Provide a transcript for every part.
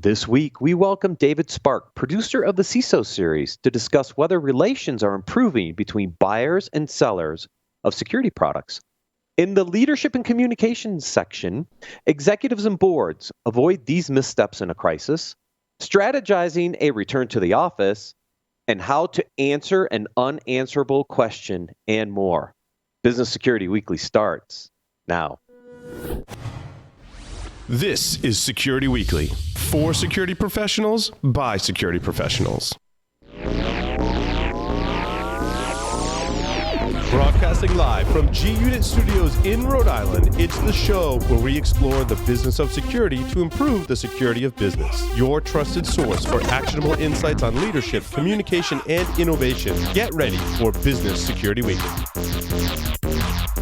This week, we welcome David Spark, producer of the CISO series, to discuss whether relations are improving between buyers and sellers of security products. In the leadership and communications section, executives and boards avoid these missteps in a crisis, strategizing a return to the office, and how to answer an unanswerable question, and more. Business Security Weekly starts now. This is Security Weekly, for security professionals, by security professionals. Broadcasting live from G-Unit Studios in Rhode Island, it's the show where we explore the business of security to improve the security of business. Your trusted source for actionable insights on leadership, communication, and innovation. Get ready for Business Security Weekly.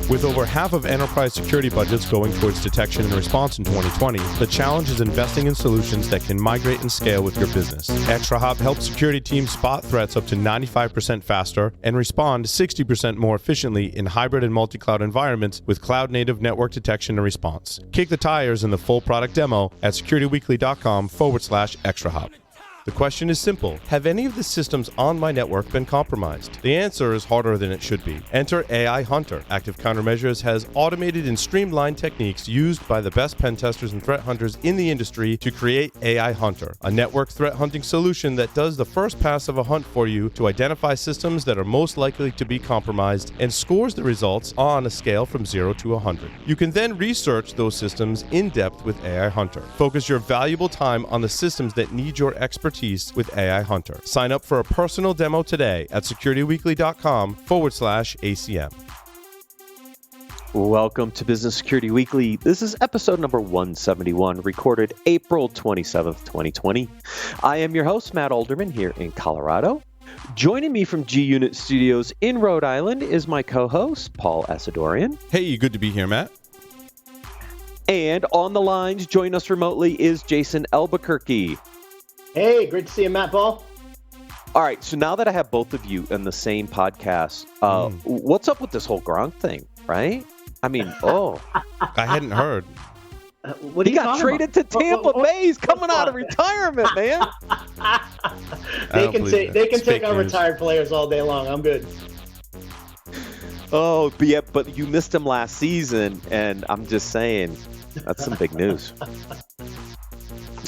With over half of enterprise security budgets going towards detection and response in 2020, the challenge is investing in solutions that can migrate and scale with your business. ExtraHop helps security teams spot threats up to 95% faster and respond 60% more efficiently in hybrid and multi-cloud environments with cloud-native network detection and response. Kick the tires in the full product demo at securityweekly.com/ExtraHop. The question is simple. Have any of the systems on my network been compromised? The answer is harder than it should be. Enter AI Hunter. Active Countermeasures has automated and streamlined techniques used by the best pen testers and threat hunters in the industry to create AI Hunter, a network threat hunting solution that does the first pass of a hunt for you to identify systems that are most likely to be compromised and scores the results on a scale from 0 to 100. You can then research those systems in depth with AI Hunter. Focus your valuable time on the systems that need your expertise with AI Hunter. Sign up for a personal demo today at securityweekly.com/ACM. Welcome to Business Security Weekly. This is episode number 171, recorded April 27th, 2020. I am your host, Matt Alderman, here in Colorado. Joining me from G-Unit Studios in Rhode Island is my co-host, Paul Asadorian. Hey, good to be here, Matt. And on the lines, joining us remotely is Jason Albuquerque. Hey, great to see you, Matt Paul. All right, so now that I have both of you in the same podcast, what's up with this whole Gronk thing, right? I mean, I hadn't heard. What he got traded to Tampa Bay. He's coming out of retirement, man. They can take on retired players all day long. I'm good. Oh, but you missed him last season, and I'm just saying, that's some big news.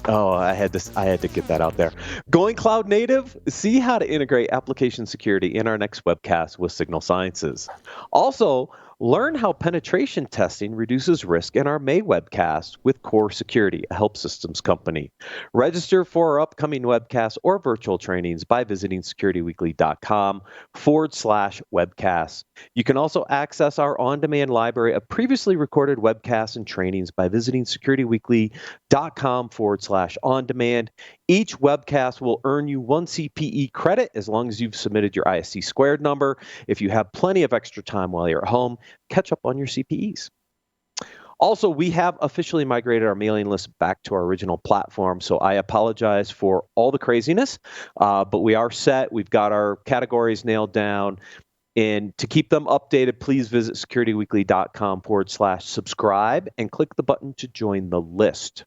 Oh, I had to get that out there. Going cloud native, see how to integrate application security in our next webcast with Signal Sciences. Also, learn how penetration testing reduces risk in our May webcast with Core Security, a help systems company. Register for our upcoming webcasts or virtual trainings by visiting securityweekly.com/webcasts. You can also access our on-demand library of previously recorded webcasts and trainings by visiting securityweekly.com/on-demand. Each webcast will earn you 1 CPE credit as long as you've submitted your ISC squared number. If you have plenty of extra time while you're at home, catch up on your CPEs. Also, we have officially migrated our mailing list back to our original platform, so I apologize for all the craziness, but we are set. We've got our categories nailed down. And to keep them updated, please visit securityweekly.com/subscribe and click the button to join the list.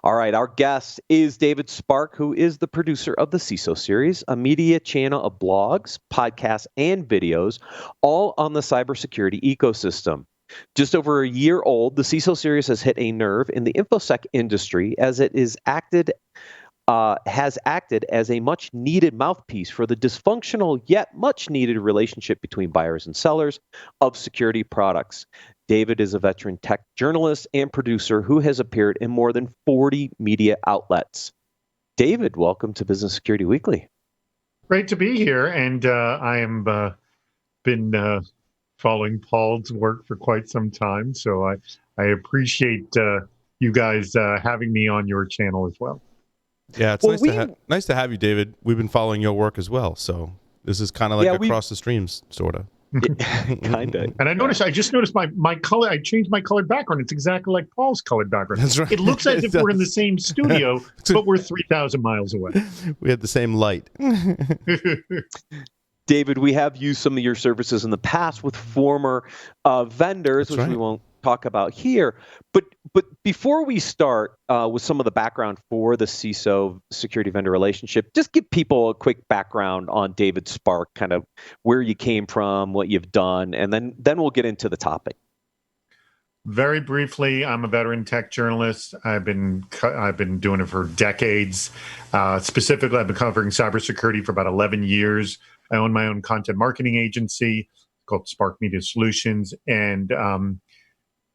All right, our guest is David Spark, who is the producer of the CISO series, a media channel of blogs, podcasts, and videos, all on the cybersecurity ecosystem. Just over a year old, the CISO series has hit a nerve in the InfoSec industry as it has acted as a much-needed mouthpiece for the dysfunctional yet much-needed relationship between buyers and sellers of security products. David is a veteran tech journalist and producer who has appeared in more than 40 media outlets. David, welcome to Business Security Weekly. Great to be here, and I am been following Paul's work for quite some time, so I appreciate you guys having me on your channel as well. Yeah, it's nice to have you, David. We've been following your work as well, so this is kind of like across the streams, sort of. Kind of. And I just noticed my color. I changed my colored background. It's exactly like Paul's colored background. That's right. It looks as if we're in the same studio, but we're 3,000 miles away. We had the same light. David, we have used some of your services in the past with former vendors, which we won't talk about here. But before we start with some of the background for the CISO security vendor relationship, just give people a quick background on David Spark, kind of where you came from, what you've done, and then we'll get into the topic. Very briefly, I'm a veteran tech journalist. I've been doing it for decades. Specifically, I've been covering cybersecurity for about 11 years. I own my own content marketing agency called Spark Media Solutions, and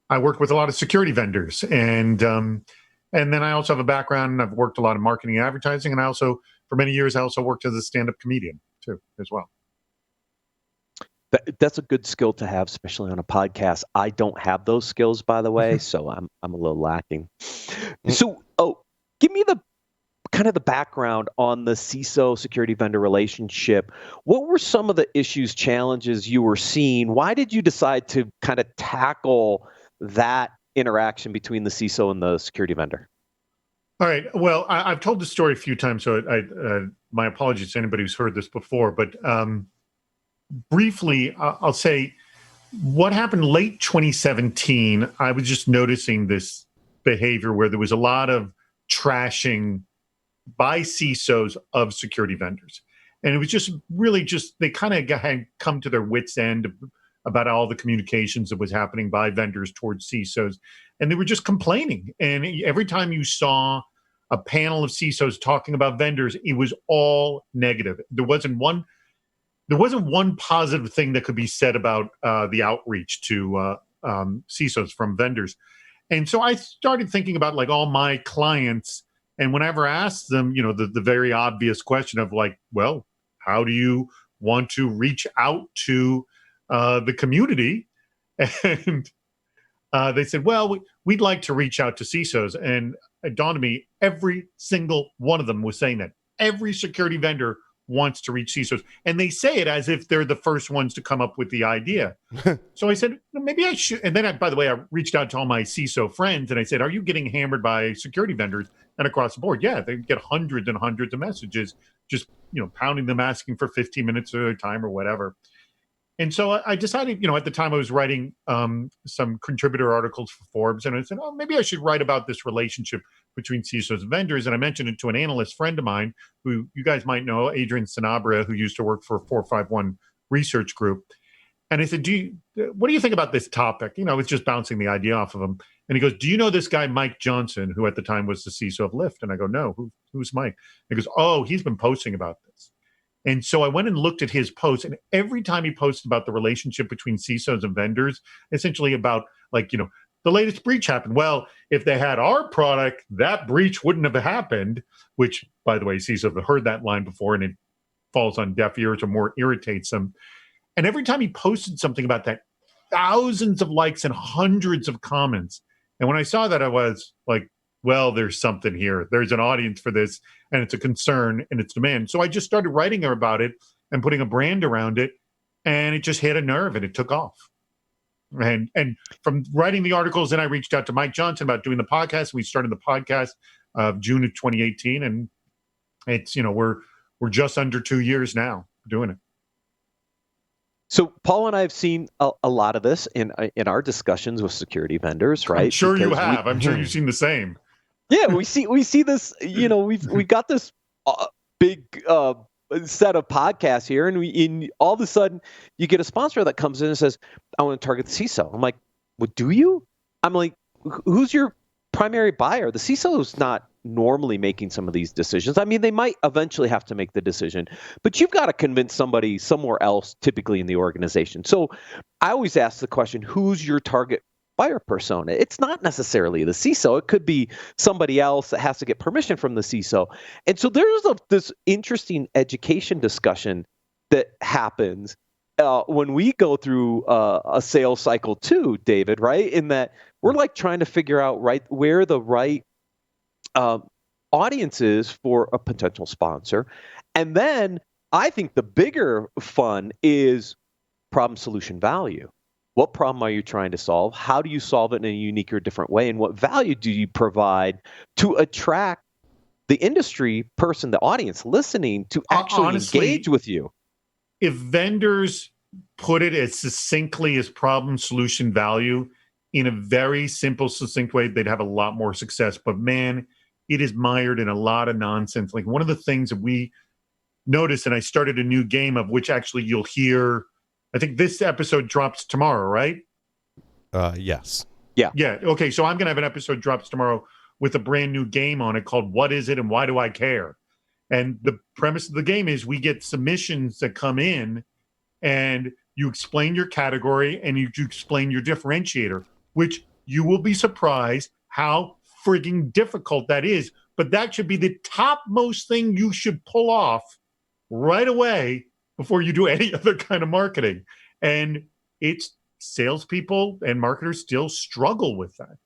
I work with a lot of security vendors. And then I also have a background. I've worked a lot in marketing and advertising, and I also, for many years, I also worked as a stand-up comedian too, as well. That's a good skill to have, especially on a podcast. I don't have those skills, by the way, so I'm a little lacking. So, give me the kind of the background on the CISO security vendor relationship. What were some of the issues, challenges you were seeing? Why did you decide to kind of tackle that interaction between the CISO and the security vendor? All right. Well, I've told this story a few times, so my apologies to anybody who's heard this before, but briefly, I'll say what happened late 2017. I was just noticing this behavior where there was a lot of trashing by CISOs of security vendors. And it was just really they kind of had come to their wits' end about all the communications that was happening by vendors towards CISOs. And they were just complaining. And every time you saw a panel of CISOs talking about vendors, it was all negative. There wasn't one positive thing that could be said about the outreach to CISOs from vendors. And so I started thinking about like all my clients, and whenever I asked them, the very obvious question of like, well, how do you want to reach out to the community? And they said, well, we'd like to reach out to CISOs. And it dawned on me, every single one of them was saying that. Every security vendor wants to reach CISOs. And they say it as if they're the first ones to come up with the idea. So I said, maybe I should. And then, by the way, I reached out to all my CISO friends and I said, are you getting hammered by security vendors? And across the board, yeah, they get hundreds and hundreds of messages, just, pounding them, asking for 15 minutes at a time or whatever. And so I decided, at the time I was writing some contributor articles for Forbes, and I said, maybe I should write about this relationship between CISOs and vendors. And I mentioned it to an analyst friend of mine who you guys might know, Adrian Sanabria, who used to work for 451 Research Group. And I said, what do you think about this topic? I was just bouncing the idea off of him. And he goes, do you know this guy, Mike Johnson, who at the time was the CISO of Lyft? And I go, no, who's Mike? He goes, he's been posting about this. And so I went and looked at his posts, and every time he posted about the relationship between CISOs and vendors, essentially about the latest breach happened. Well, if they had our product, that breach wouldn't have happened, which, by the way, CISOs have heard that line before, and it falls on deaf ears or more irritates them. And every time he posted something about that, thousands of likes and hundreds of comments. And when I saw that, I was like, well, there's something here. There's an audience for this, and it's a concern and it's demand. So I just started writing about it and putting a brand around it, and it just hit a nerve and it took off. And from writing the articles, then I reached out to Mike Johnson about doing the podcast. We started the podcast June of 2018, and it's we're just under 2 years now doing it. So Paul and I have seen a lot of this in our discussions with security vendors, right? I'm sure you have. I'm sure you've seen the same. Yeah, we see this. We've got this big set of podcasts here, and all of a sudden you get a sponsor that comes in and says, "I want to target the CISO." I'm like, "Well, do you?" I'm like, "Who's your primary buyer?" The CISO is not normally making some of these decisions. I mean, they might eventually have to make the decision, but you've got to convince somebody somewhere else, typically in the organization. So I always ask the question, who's your target buyer persona? It's not necessarily the CISO. It could be somebody else that has to get permission from the CISO. And so there's this interesting education discussion that happens when we go through a sales cycle too, David, right? In that we're like trying to figure out where the right audiences for a potential sponsor. And then I think the bigger fun is problem solution value. What problem are you trying to solve? How do you solve it in a unique or different way? And what value do you provide to attract the industry person, the audience listening to actually engage with you? If vendors put it as succinctly as problem solution value, in a very simple, succinct way, they'd have a lot more success. But man, it is mired in a lot of nonsense. Like one of the things that we noticed, and I started a new game of which actually you'll hear, I think this episode drops tomorrow, right? Yes. Yeah. Yeah. Okay. So I'm going to have an episode drops tomorrow with a brand new game on it called What Is It and Why Do I Care? And the premise of the game is we get submissions that come in and you explain your category and you explain your differentiator, which you will be surprised how frigging difficult that is. But that should be the topmost thing you should pull off right away before you do any other kind of marketing. And it's salespeople and marketers still struggle with that.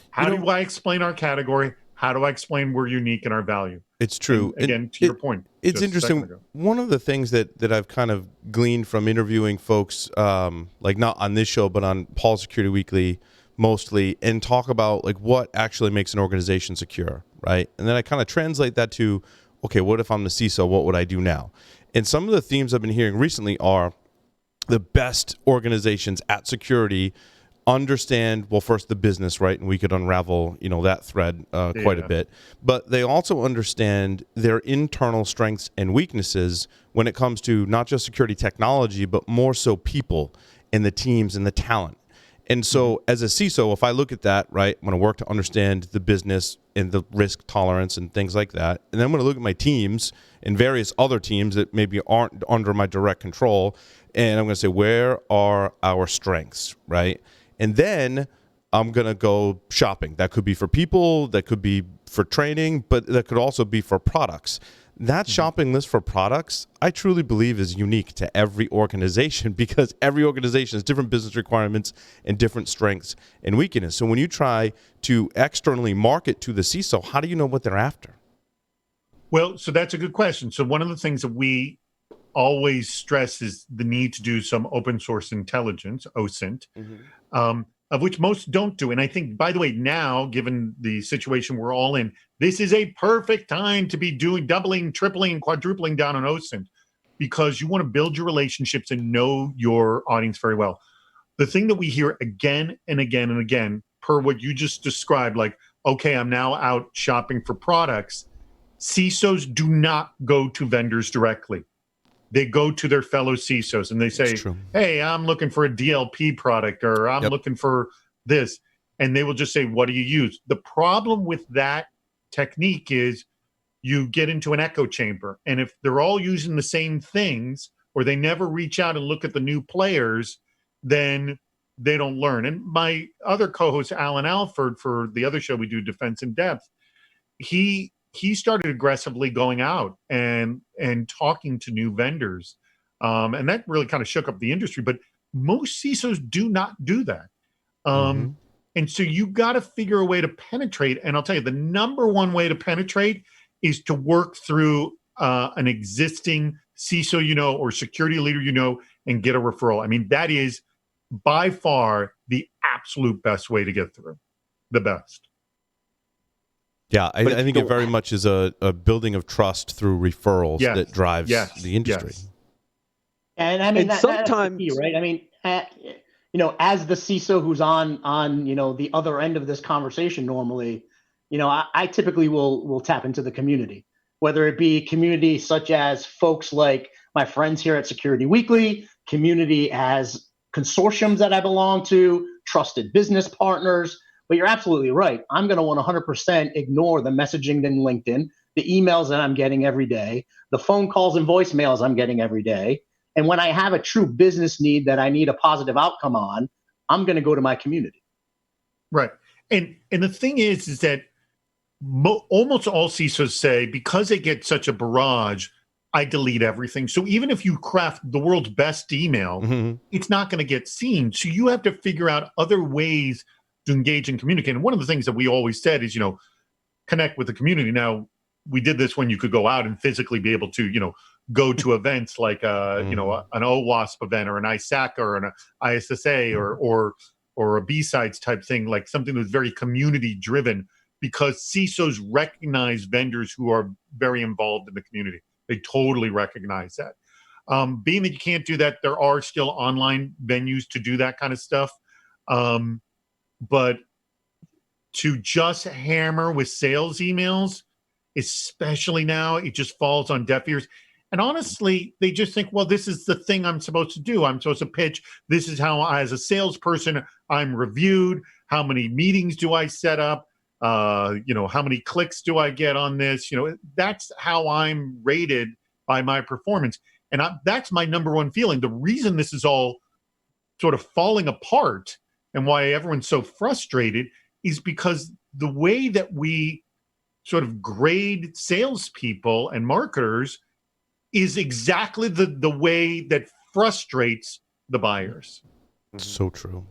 How do I explain our category? How do I explain we're unique in our value? It's true. And again, to your point. It's interesting. One of the things that I've kind of gleaned from interviewing folks, like not on this show, but on Paul Security Weekly mostly, and talk about like what actually makes an organization secure, right? And then I kind of translate that to, okay, what if I'm the CISO? What would I do now? And some of the themes I've been hearing recently are the best organizations at security understand, well, first the business, right? And we could unravel, that thread quite a bit. But they also understand their internal strengths and weaknesses when it comes to not just security technology, but more so people and the teams and the talent. And so as a CISO, if I look at that, right, I'm going to work to understand the business and the risk tolerance and things like that. And then I'm going to look at my teams and various other teams that maybe aren't under my direct control. And I'm going to say, where are our strengths, right? And then I'm going to go shopping. That could be for people, that could be for training, but that could also be for products. That shopping list for products, I truly believe is unique to every organization because every organization has different business requirements and different strengths and weaknesses. So when you try to externally market to the CISO, how do you know what they're after? Well, so that's a good question. So one of the things that we always stress is the need to do some open source intelligence, OSINT, of which most don't do. And I think, by the way, now, given the situation we're all in, this is a perfect time to be doing doubling, tripling, and quadrupling down on OSINT because you want to build your relationships and know your audience very well. The thing that we hear again and again and again, per what you just described, like, okay, I'm now out shopping for products, CISOs do not go to vendors directly. They go to their fellow CISOs and they say, hey, I'm looking for a DLP product or I'm looking for this. And they will just say, what do you use? The problem with that technique is you get into an echo chamber. And if they're all using the same things or they never reach out and look at the new players, then they don't learn. And my other co-host, Alan Alford, for the other show we do, Defense in Depth, he started aggressively going out and talking to new vendors. And that really kind of shook up the industry. But most CISOs do not do that. And so you got to figure a way to penetrate. And I'll tell you, the number one way to penetrate is to work through an existing CISO or security leader and get a referral. I mean, that is by far the absolute best way to get through. The best. Yeah, I think it very much is a building of trust through referrals that drives the industry. Yes. And I mean, sometimes, that's the key, right? I mean, as the CISO who's on the other end of this conversation normally, I typically will tap into the community, whether it be community such as folks like my friends here at Security Weekly, community as consortiums that I belong to, trusted business partners. But you're absolutely right. I'm going to 100% ignore the messaging in LinkedIn, the emails that I'm getting every day, the phone calls and voicemails I'm getting every day. And when I have a true business need that I need a positive outcome on, I'm going to go to my community. Right. And the thing is that almost all CISOs say, because they get such a barrage, I delete everything. So even if you craft the world's best email, it's not going to get seen. So you have to figure out other ways to engage and communicate. And one of the things that we always said is, connect with the community. Now, we did this when you could go out and physically be able to, go to events like, an OWASP event or an ISACA or an ISSA or a B-Sides type thing, like something that's very community driven, because CISOs recognize vendors who are very involved in the community. They totally recognize that. Being that you can't do that, there are still online venues to do that kind of stuff. but to just hammer with sales emails, especially now, it just falls on deaf ears. And honestly, they just think, well, this is the thing I'm supposed to do. I'm supposed to pitch. This is how, as a salesperson, I'm reviewed. How many meetings do I set up? How many clicks do I get on this? That's how I'm rated by my performance. And that's my number one feeling. The reason this is all sort of falling apart and why everyone's so frustrated is because the way that we sort of grade salespeople and marketers is exactly the way that frustrates the buyers. So true.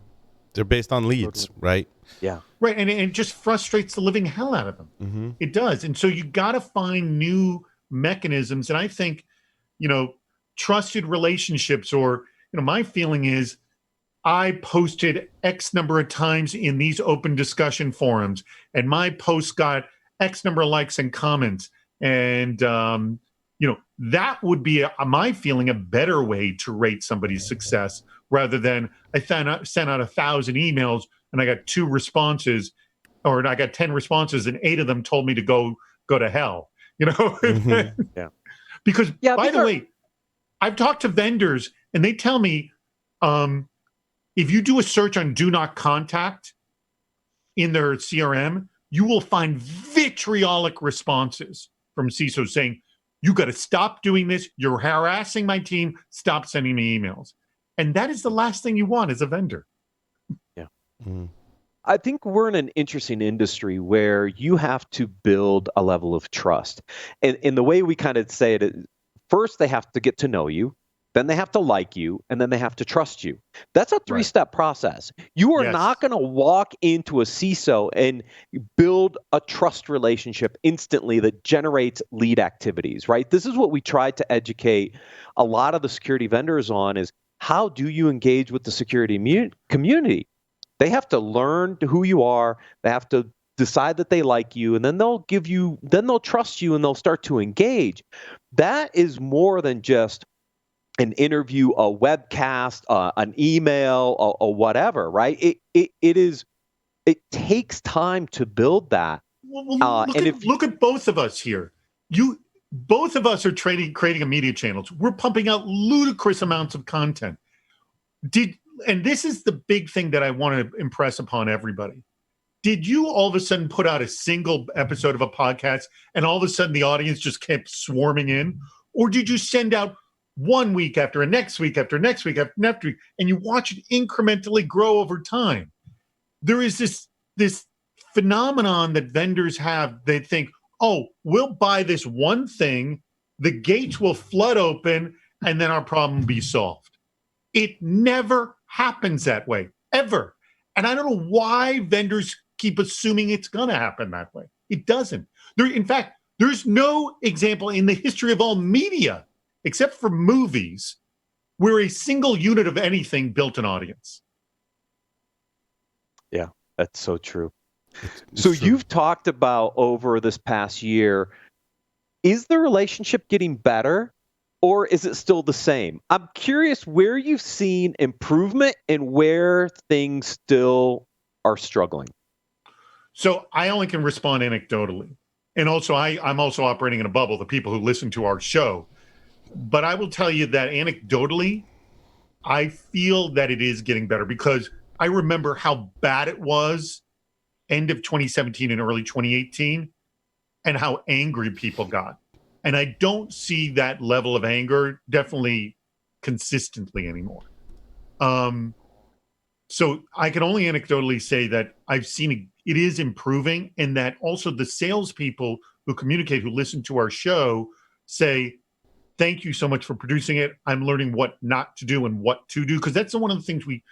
They're based on leads, right? Yeah. Right. And it just frustrates the living hell out of them. Mm-hmm. It does. And so you got to find new mechanisms. And I think, trusted relationships, or, my feeling is I posted X number of times in these open discussion forums, and my post got X number of likes and comments. And, that would be, my feeling, a better way to rate somebody's success, rather than I sent out 1,000 emails and I got 2 responses, or I got 10 responses and 8 of them told me to go to hell, Mm-hmm. Yeah. Because, by the way, I've talked to vendors and they tell me, if you do a search on do not contact in their CRM, you will find vitriolic responses from CISOs saying, you got to stop doing this. You're harassing my team. Stop sending me emails. And that is the last thing you want as a vendor. Yeah. Mm-hmm. I think we're in an interesting industry where you have to build a level of trust. And the way we kind of say it, first they have to get to know you, then they have to like you, and then they have to trust you. That's a 3-step process. You are not going to walk into a CISO and build a trust relationship instantly that generates lead activities, right? This is what we try to educate a lot of the security vendors on, is how do you engage with the security community? They have to learn who you are. They have to decide that they like you, and then they'll trust you, and they'll start to engage. That is more than just an interview, a webcast, an email, or whatever, right? It takes time to build that. Well, look at both of us here. Both of us are creating a media channels. We're pumping out ludicrous amounts of content. And this is the big thing that I want to impress upon everybody. Did you all of a sudden put out a single episode of a podcast and all of a sudden the audience just kept swarming in? Or did you send out 1 week after a next week after next week after next week, and you watch it incrementally grow over time? There is this phenomenon that vendors have. They think, oh, we'll buy this one thing, the gates will flood open, and then our problem will be solved. It never happens that way, ever. And I don't know why vendors keep assuming it's going to happen that way. It doesn't. In fact, there's no example in the history of all media, except for movies, where a single unit of anything built an audience. Yeah, that's so true. So you've talked about over this past year, is the relationship getting better, or is it still the same? I'm curious where you've seen improvement and where things still are struggling. So I only can respond anecdotally. And also, I'm also operating in a bubble, the people who listen to our show. But I will tell you that anecdotally, I feel that it is getting better, because I remember how bad it was end of 2017 and early 2018, and how angry people got. And I don't see that level of anger definitely consistently anymore. So I can only anecdotally say that I've seen it is improving, and that also the salespeople who communicate, who listen to our show, say, thank you so much for producing it. I'm learning what not to do and what to do, because that's one of the things we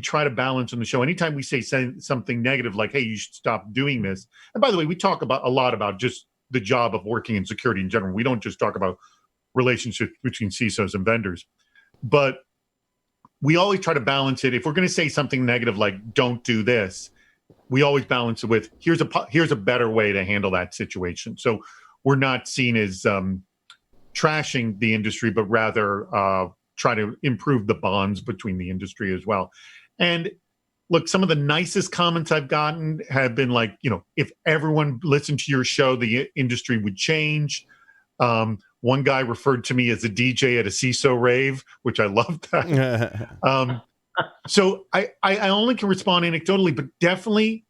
try to balance on the show. Anytime we say something negative, like, hey, you should stop doing this. And by the way, we talk a lot about just the job of working in security in general. We don't just talk about relationships between CISOs and vendors. But we always try to balance it. If we're going to say something negative like don't do this, we always balance it with here's a better way to handle that situation. So we're not seen as trashing the industry, but rather try to improve the bonds between the industry as well. And look, some of the nicest comments I've gotten have been like, if everyone listened to your show, the industry would change. One guy referred to me as a DJ at a CISO rave, which I loved that. So I only can respond anecdotally, but definitely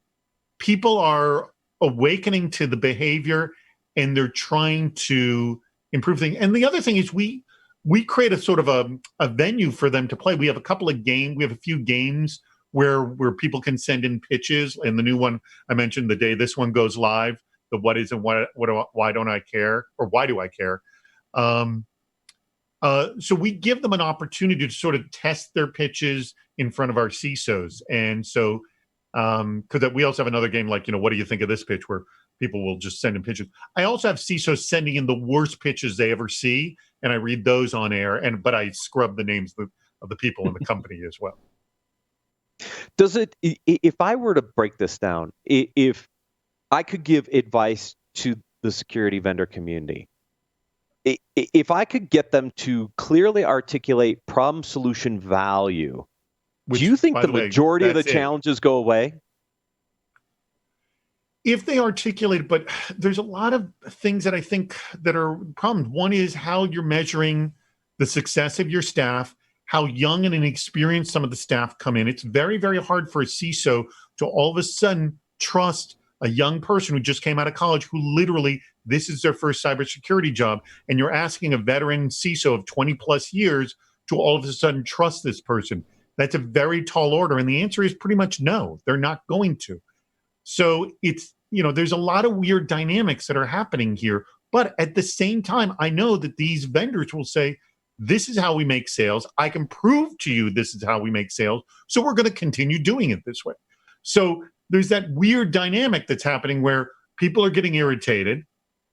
people are awakening to the behavior and they're trying to improve things. And the other thing is we create a sort of a venue for them to play. We have a few games where people can send in pitches. And the new one I mentioned, the day this one goes live, the what is and why don't I care, or why do I care? So we give them an opportunity to sort of test their pitches in front of our CISOs. And so, because we also have another game like, what do you think of this pitch, where people will just send in pitches. I also have CISOs sending in the worst pitches they ever see, and I read those on air, but I scrub the names of the people in the company as well. Does it, if I were to break this down, if I could give advice to the security vendor community, if I could get them to clearly articulate problem solution value, do you think the majority of the challenges go away? If they articulate, but there's a lot of things that I think that are problems. One is how you're measuring the success of your staff, how young and inexperienced some of the staff come in. It's very, very hard for a CISO to all of a sudden trust a young person who just came out of college, who literally, this is their first cybersecurity job. And you're asking a veteran CISO of 20 plus years to all of a sudden trust this person. That's a very tall order. And the answer is pretty much no, they're not going to. So it's, there's a lot of weird dynamics that are happening here. But at the same time, I know that these vendors will say, this is how we make sales. I can prove to you this is how we make sales. So we're going to continue doing it this way. So there's that weird dynamic that's happening where people are getting irritated,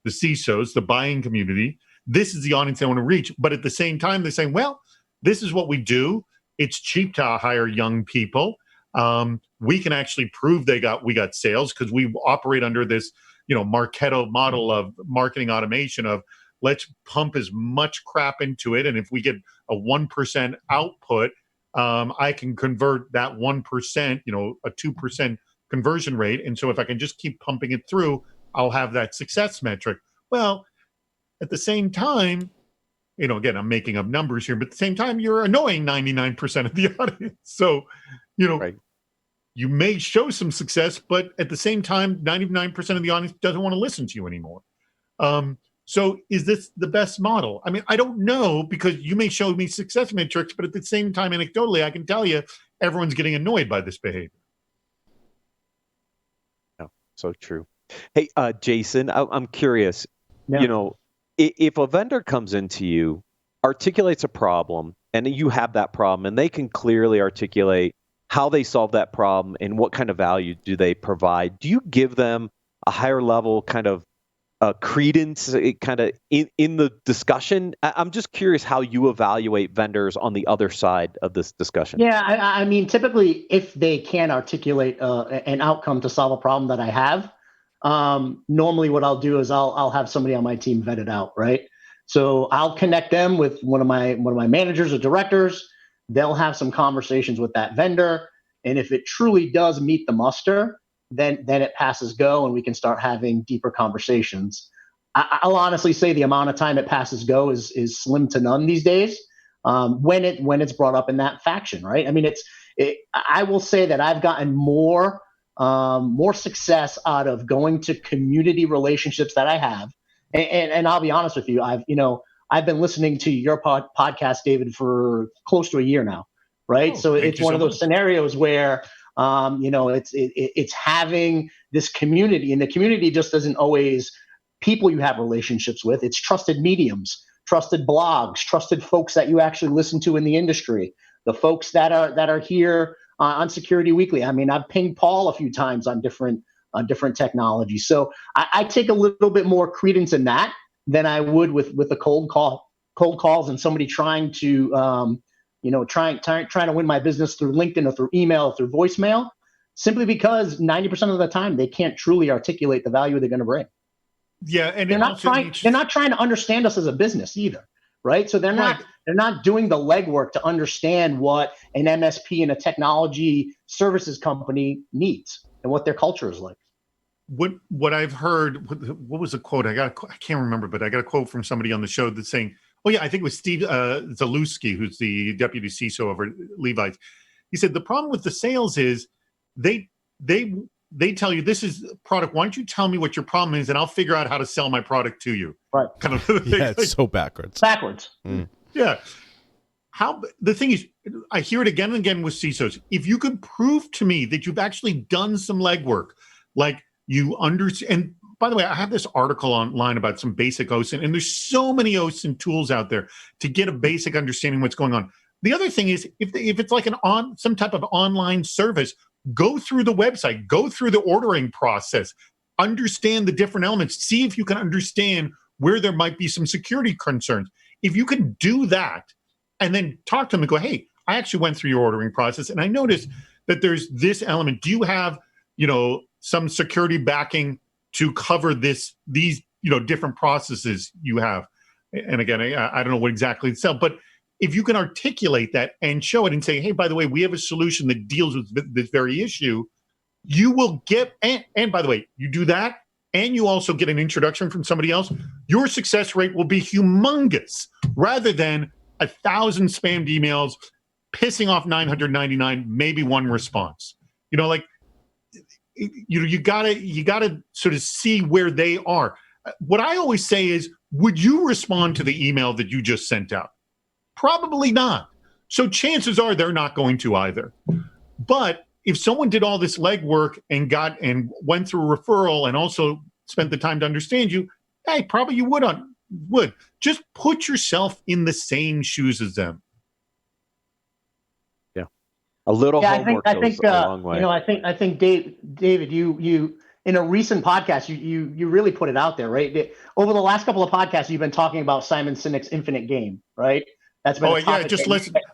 the CISOs, the buying community. This is the audience they want to reach. But at the same time, they're saying, well, this is what we do. It's cheap to hire young people. We can actually prove we got sales because we operate under this, Marketo model of marketing automation of let's pump as much crap into it. And if we get a 1% output, I can convert that 1%, a 2% conversion rate. And so if I can just keep pumping it through, I'll have that success metric. Well, at the same time, again, I'm making up numbers here, but at the same time, you're annoying 99% of the audience. So, right. You may show some success, but at the same time, 99% of the audience doesn't want to listen to you anymore. So is this the best model? I mean, I don't know, because you may show me success metrics, but at the same time, anecdotally, I can tell you everyone's getting annoyed by this behavior. No, so true. Hey, Jason, I'm curious, Yeah. If a vendor comes into you, articulates a problem, and you have that problem, and they can clearly articulate how they solve that problem and what kind of value do they provide, do you give them a higher level kind of credence kind of in the discussion? I'm just curious how you evaluate vendors on the other side of this discussion. Yeah, I mean, typically, if they can articulate an outcome to solve a problem that I have, normally what I'll do is I'll have somebody on my team vet it out, right? So I'll connect them with one of my managers or directors. They'll have some conversations with that vendor, and if it truly does meet the muster, then it passes go, and we can start having deeper conversations. I'll honestly say the amount of time it passes go is slim to none these days. When it's brought up in that faction, right? I mean, I will say that I've gotten more success out of going to community relationships that I have, and I'll be honest with you, I've been listening to your podcast, David, for close to a year now, right? So it's one of those scenarios where it's having this community, and the community just isn't always people you have relationships with. It's trusted mediums, trusted blogs, trusted folks that you actually listen to in the industry, the folks that are here on Security Weekly. I mean, I've pinged Paul a few times on different technologies. So I take a little bit more credence in that than I would with the cold calls and somebody trying to trying to win my business through LinkedIn or through email or through voicemail, simply because 90% of the time they can't truly articulate the value they're going to bring. Yeah, and they're not trying to understand us as a business either, right? So they're not doing the legwork to understand what an MSP and a technology services company needs and what their culture is like. What I've heard, what was the quote? I can't remember, but I got a quote from somebody on the show that's saying, oh yeah, I think it was Steve Zalewski, who's the deputy CISO over Levi's. He said the problem with the sales is they tell you this is product. Why don't you tell me what your problem is, and I'll figure out how to sell my product to you. Right. Kind of. Yeah, it's so backwards. Yeah. The thing is, I hear it again and again with CISOs. If you could prove to me that you've actually done some legwork, like you understand. And by the way, I have this article online about some basic OSINT, and there's so many OSINT tools out there to get a basic understanding of what's going on. The other thing is, if it's like some type of online service, go through the website, go through the ordering process, understand the different elements, see if you can understand where there might be some security concerns. If you can do that and then talk to them and go, hey, I actually went through your ordering process and I noticed that there's this element. Do you have, some security backing to cover these, different processes you have? And again, I don't know what exactly to sell, but if you can articulate that and show it and say, hey, by the way, we have a solution that deals with this very issue, you will get, and by the way, you do that, and you also get an introduction from somebody else, your success rate will be humongous rather than 1,000 spammed emails, pissing off 999, maybe one response. You gotta sort of see where they are. What I always say is, would you respond to the email that you just sent out? Probably not. So chances are they're not going to either. But if someone did all this legwork and went through a referral and also spent the time to understand you, hey, probably you would. Just put yourself in the same shoes as them. Yeah. A little homework goes a long way. I think David, you in a recent podcast, you really put it out there, right? Over the last couple of podcasts, you've been talking about Simon Sinek's Infinite Game, right? That's been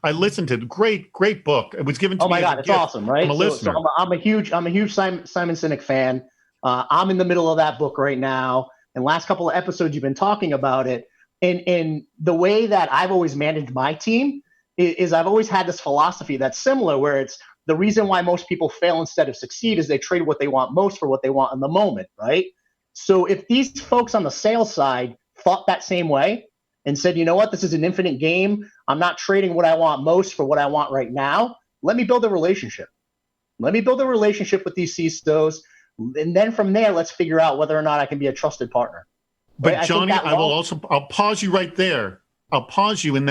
I listened to it. Great book. It was given to me. Oh my God, it's awesome, right? I'm a listener. So I'm a huge Simon Sinek fan. I'm in the middle of that book right now. And last couple of episodes, you've been talking about it. And the way that I've always managed my team is I've always had this philosophy that's similar, where it's the reason why most people fail instead of succeed is they trade what they want most for what they want in the moment, right? So if these folks on the sales side thought that same way and said, you know what, this is an infinite game, I'm not trading what I want most for what I want right now, let me build a relationship. Let me build a relationship with these CISOs. And then from there, let's figure out whether or not I can be a trusted partner. But right? Johnny, I'll pause you right there. I'll pause you in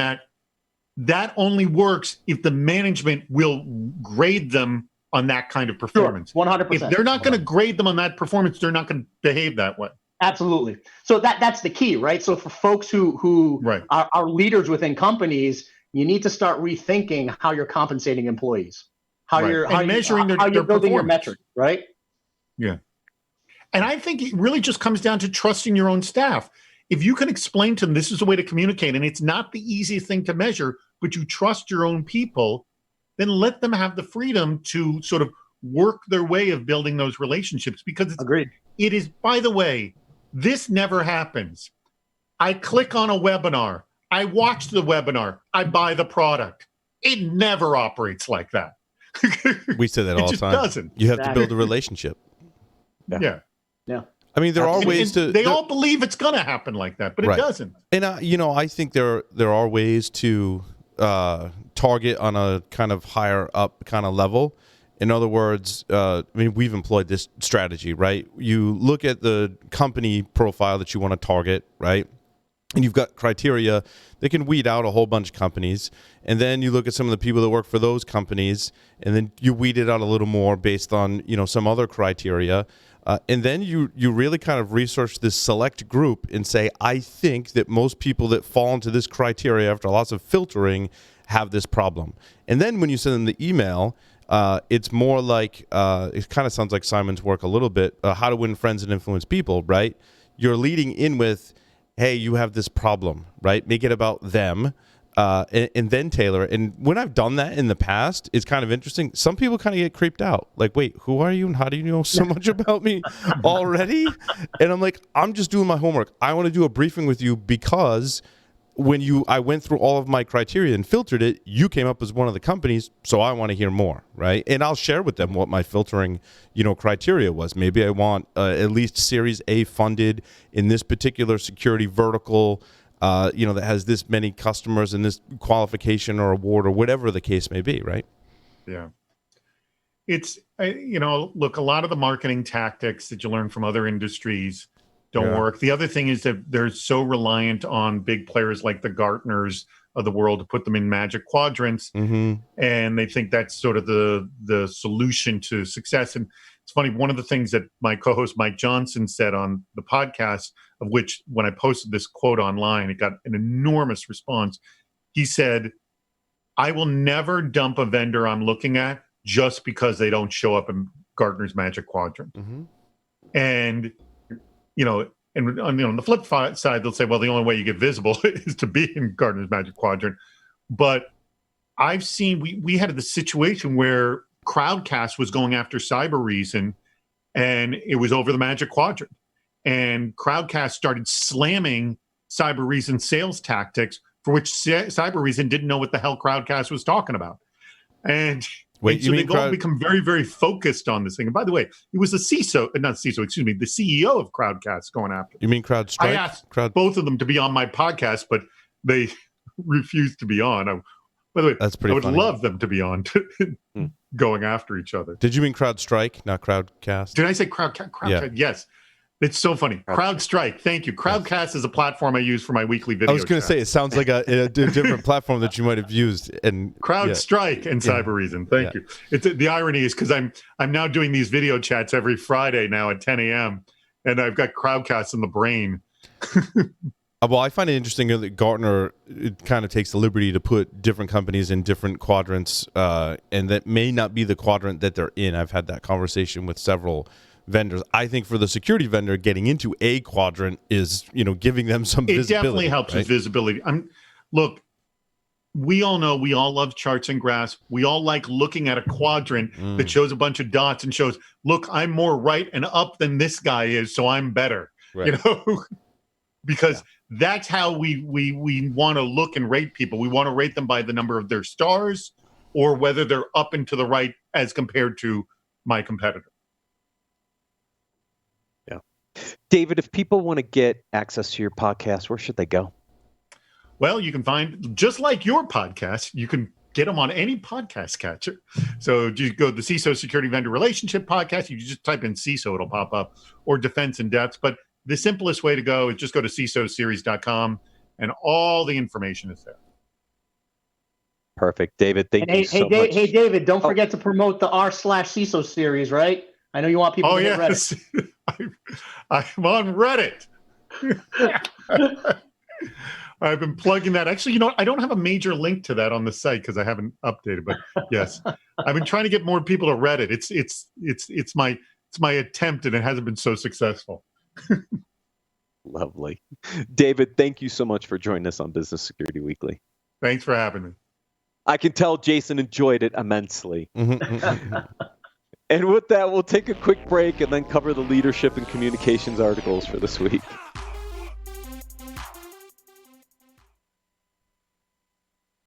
that only works if the management will grade them on that kind of performance. Sure, 100%. If they're not going to grade them on that performance, they're not going to behave that way. Absolutely. So that's the key, right? So for folks who right. are leaders within companies, you need to start rethinking how you're compensating employees, how you're building your metrics, right? Yeah. And I think it really just comes down to trusting your own staff. If you can explain to them this is a way to communicate, and it's not the easiest thing to measure, but you trust your own people, then let them have the freedom to sort of work their way of building those relationships. Because it is, by the way, this never happens. I click on a webinar, I watch the webinar, I buy the product. It never operates like that. We say that all the time. Doesn't. You have to build a relationship. Yeah. I mean, there are ways to. They all believe it's going to happen like that, but it doesn't. And I think there are ways to target on a kind of higher up kind of level. In other words, we've employed this strategy, right? You look at the company profile that you want to target, right? And you've got criteria that can weed out a whole bunch of companies. And then you look at some of the people that work for those companies, and then you weed it out a little more based on, some other criteria. And then you really kind of research this select group and say, I think that most people that fall into this criteria after lots of filtering have this problem. And then when you send them the email, it's more like, it kind of sounds like Simon's work a little bit, how to win friends and influence people, right? You're leading in with, hey, you have this problem, right? Make it about them, and then tailor it. And when I've done that in the past, it's kind of interesting. Some people kind of get creeped out. Like, wait, who are you and how do you know so much about me already? And I'm like, I'm just doing my homework. I want to do a briefing with you because when I went through all of my criteria and filtered it, you came up as one of the companies, so I want to hear more, right? And I'll share with them what my filtering, criteria was. Maybe I want at least Series A funded in this particular security vertical, that has this many customers and this qualification or award or whatever the case may be, right? Yeah. It's, look, a lot of the marketing tactics that you learn from other industries don't work. The other thing is that they're so reliant on big players like the Gartners of the world to put them in magic quadrants. Mm-hmm. And they think that's sort of the solution to success. And it's funny, one of the things that my co-host Mike Johnson said on the podcast, of which when I posted this quote online, it got an enormous response. He said, I will never dump a vendor I'm looking at just because they don't show up in Gartner's Magic Quadrant. Mm-hmm. And, on the flip side, they'll say, well, the only way you get visible is to be in Gartner's Magic Quadrant. But I've seen, we had the situation where Crowdcast was going after Cybereason, and it was over the Magic Quadrant. And Crowdcast started slamming Cybereason sales tactics, for which Cybereason didn't know what the hell Crowdcast was talking about. And so they become very, very focused on this thing. And by the way, it was the CEO of Crowdcast going after. You mean CrowdStrike? I asked both of them to be on my podcast, but they refused to be on. By the way, that's pretty I would funny. love them to be on, going after each other. Did you mean CrowdStrike, not Crowdcast? Did I say Crowdcast? Yeah. Yes. It's so funny. CrowdStrike. Thank you. Crowdcast is a platform I use for my weekly video. I was going to say, it sounds like a different platform that you might have used. And CrowdStrike and Cybereason. Thank you. It's the irony is because I'm now doing these video chats every Friday now at 10 a.m. and I've got Crowdcast in the brain. Well, I find it interesting that Gartner kind of takes the liberty to put different companies in different quadrants, and that may not be the quadrant that they're in. I've had that conversation with several vendors. I think for the security vendor, getting into a quadrant is, giving them some visibility. It definitely helps with visibility. Look, we all know, we all love charts and graphs. We all like looking at a quadrant that shows a bunch of dots and shows, look, I'm more right and up than this guy is, so I'm better. Right. Because that's how we want to look and rate people. We want to rate them by the number of their stars or whether they're up and to the right as compared to my competitor. David, if people want to get access to your podcast, where should they go? Well, you can find, just like your podcast, you can get them on any podcast catcher. So you go to the CISO Security Vendor Relationship Podcast. You just type in CISO, it'll pop up, or Defense in Depth. But the simplest way to go is just go to CISOseries.com, and all the information is there. Perfect. David, thank you so much. Hey, David, don't forget to promote the r/CISO series, right? I know you want people to get Reddit. I'm on Reddit. I've been plugging that. Actually, I don't have a major link to that on the site because I haven't updated. But yes, I've been trying to get more people to Reddit. It's my attempt, and it hasn't been so successful. Lovely. David, thank you so much for joining us on Business Security Weekly. Thanks for having me. I can tell Jason enjoyed it immensely. And with that, we'll take a quick break and then cover the leadership and communications articles for this week.